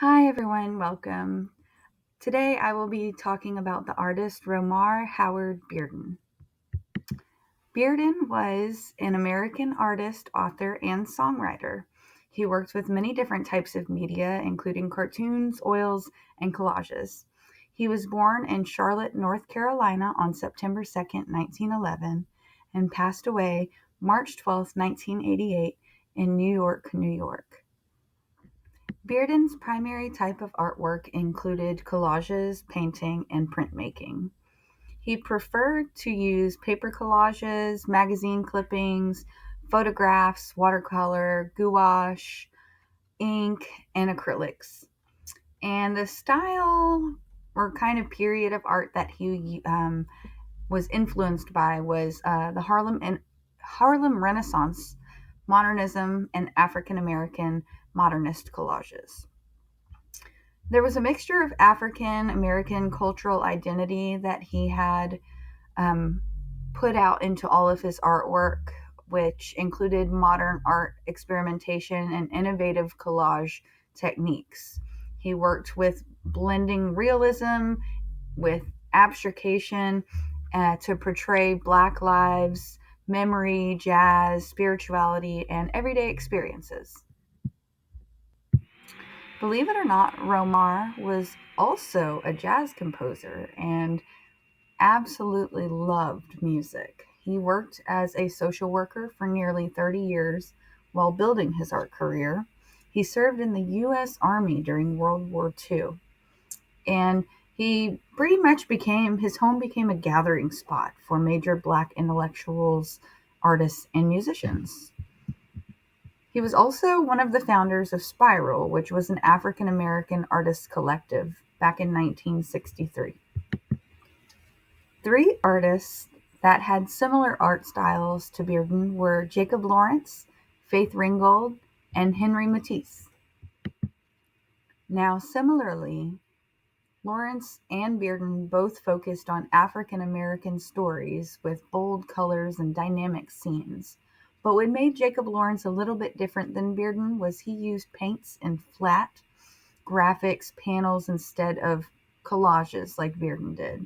Hi everyone, welcome. Today I will be talking about the artist Romare Howard Bearden. Bearden was an American artist, author, and songwriter. He worked with many different types of media, including cartoons, oils, and collages. He was born in Charlotte, North Carolina on September 2nd, 1911, and passed away March 12th, 1988, in New York, New York. Bearden's primary type of artwork included collages, painting, and printmaking. He preferred to use paper collages, magazine clippings, photographs, watercolor, gouache, ink, and acrylics. And the style or kind of period of art that he was influenced by was the Harlem Renaissance, modernism, and African American modernist collages. There was a mixture of African American cultural identity that he had um, put out into all of his artwork, which included modern art experimentation and innovative collage techniques. He worked with blending realism with abstraction to portray Black lives, memory, jazz, spirituality, and everyday experiences. Believe it or not, Romar was also a jazz composer and absolutely loved music. He worked as a social worker for nearly 30 years while building his art career. He served in the U.S. Army during World War II, and he pretty much his home became a gathering spot for major Black intellectuals, artists, and musicians. He was also one of the founders of Spiral, which was an African American artists collective back in 1963. Three artists that had similar art styles to Bearden were Jacob Lawrence, Faith Ringgold, and Henry Matisse. Now, similarly, Lawrence and Bearden both focused on African American stories with bold colors and dynamic scenes. But what made Jacob Lawrence a little bit different than Bearden was he used paints and flat graphics panels instead of collages like Bearden did.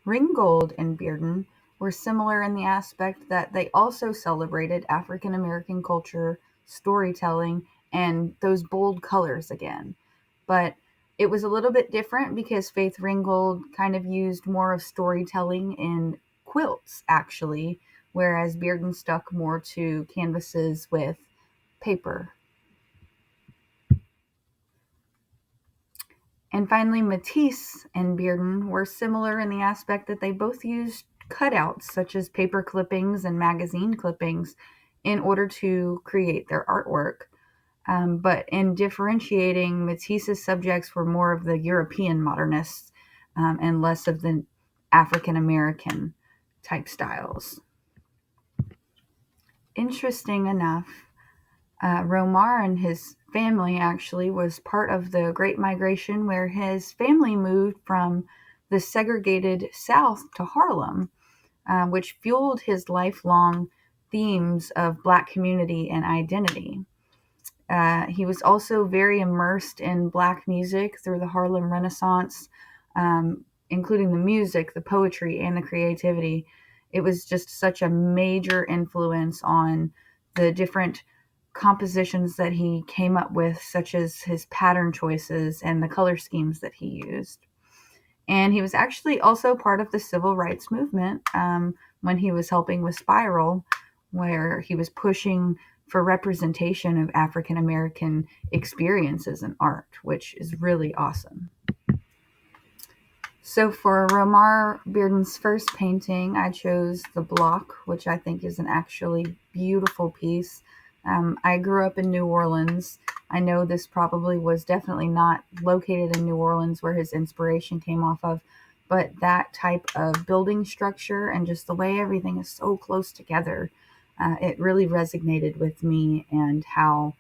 Ringgold and Bearden were similar in the aspect that they also celebrated African American culture, storytelling, and those bold colors again. But it was a little bit different because Faith Ringgold kind of used more of storytelling in quilts, actually, whereas Bearden stuck more to canvases with paper. And finally, Matisse and Bearden were similar in the aspect that they both used cutouts, such as paper clippings and magazine clippings, in order to create their artwork. But in differentiating, Matisse's subjects were more of the European modernists and less of the African American type styles. Interesting enough, Romar and his family actually was part of the Great Migration, where his family moved from the segregated South to Harlem, which fueled his lifelong themes of Black community and identity. He was also very immersed in Black music through the Harlem Renaissance, including the music, the poetry, and the creativity. It was just such a major influence on the different compositions that he came up with, such as his pattern choices and the color schemes that he used. And he was actually also part of the civil rights movement when he was helping with Spiral, where he was pushing for representation of African American experiences in art, which is really awesome. So for Romar Bearden's first painting, I chose The Block, which I think is an actually beautiful piece. I grew up in New Orleans. I know this probably was definitely not located in New Orleans where his inspiration came off of, but that type of building structure and just the way everything is so close together, it really resonated with me and how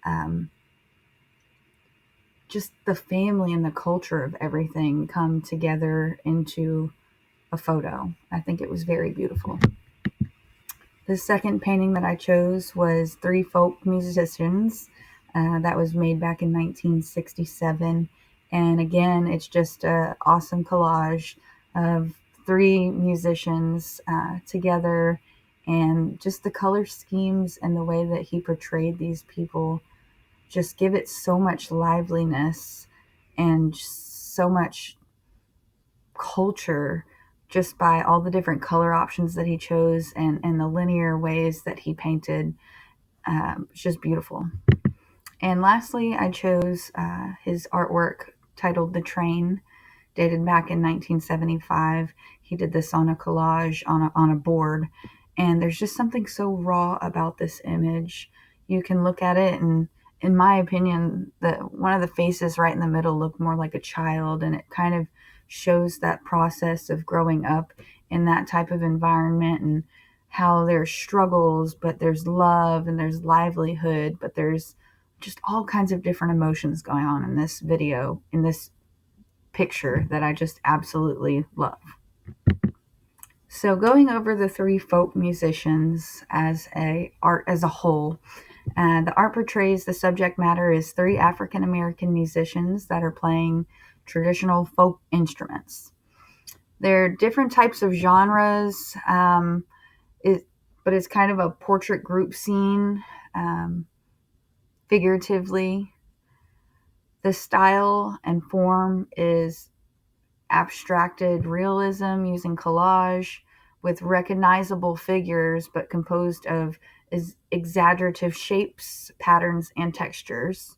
um, just the family and the culture of everything come together into a photo. I think it was very beautiful. The second painting that I chose was Three Folk Musicians. that was made back in 1967. And again, it's just an awesome collage of three musicians together, and just the color schemes and the way that he portrayed these people just give it so much liveliness and so much culture, just by all the different color options that he chose, and the linear ways that he painted. It's just beautiful. And lastly, I chose his artwork titled The Train, dated back in 1975. He did this on a collage on a board, and there's just something so raw about this image. You can look at it, and in my opinion, one of the faces right in the middle looked more like a child, and it kind of shows that process of growing up in that type of environment, and how there's struggles, but there's love, and there's livelihood, but there's just all kinds of different emotions going on in this video, in this picture, that I just absolutely love. So going over the three folk musicians as a art as a whole, the art portrays the subject matter is three African American musicians that are playing traditional folk instruments. They're different types of genres, it, but it's kind of a portrait group scene, figuratively. The style and form is abstracted realism using collage with recognizable figures, but composed of exaggerative shapes, patterns, and textures.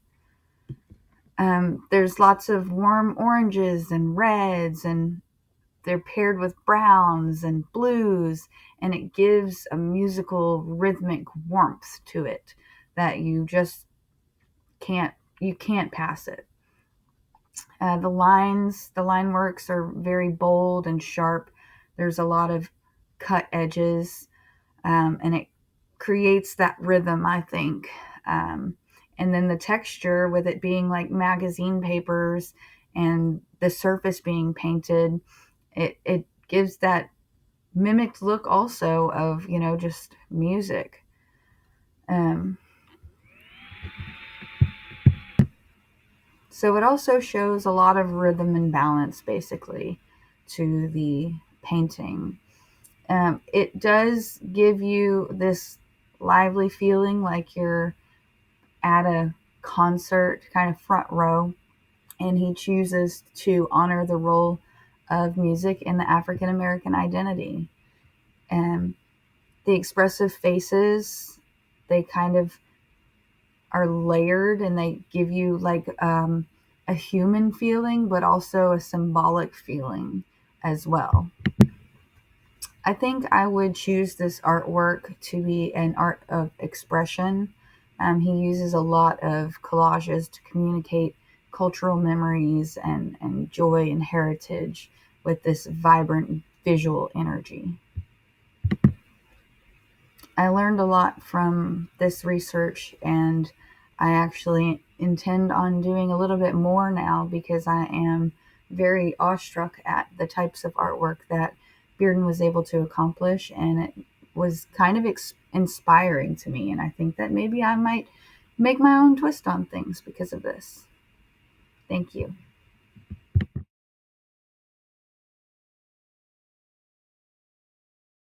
There's lots of warm oranges and reds, and they're paired with browns and blues, and it gives a musical, rhythmic warmth to it that you can't pass it. The line works are very bold and sharp. There's a lot of cut edges, and it creates that rhythm, I think. And then the texture, with it being like magazine papers and the surface being painted, it gives that mimicked look also of, just music. Um, So it also shows a lot of rhythm and balance, basically, to the painting. It does give you this lively feeling like you're at a concert, kind of front row, and he chooses to honor the role of music in the African American identity. And the expressive faces, they kind of are layered, and they give you like a human feeling, but also a symbolic feeling as well. I think I would choose this artwork to be an art of expression. He uses a lot of collages to communicate cultural memories and joy and heritage with this vibrant visual energy. I learned a lot from this research, and I actually intend on doing a little bit more now, because I am very awestruck at the types of artwork that Bearden was able to accomplish, and it was kind of inspiring to me. And I think that maybe I might make my own twist on things because of this. Thank you.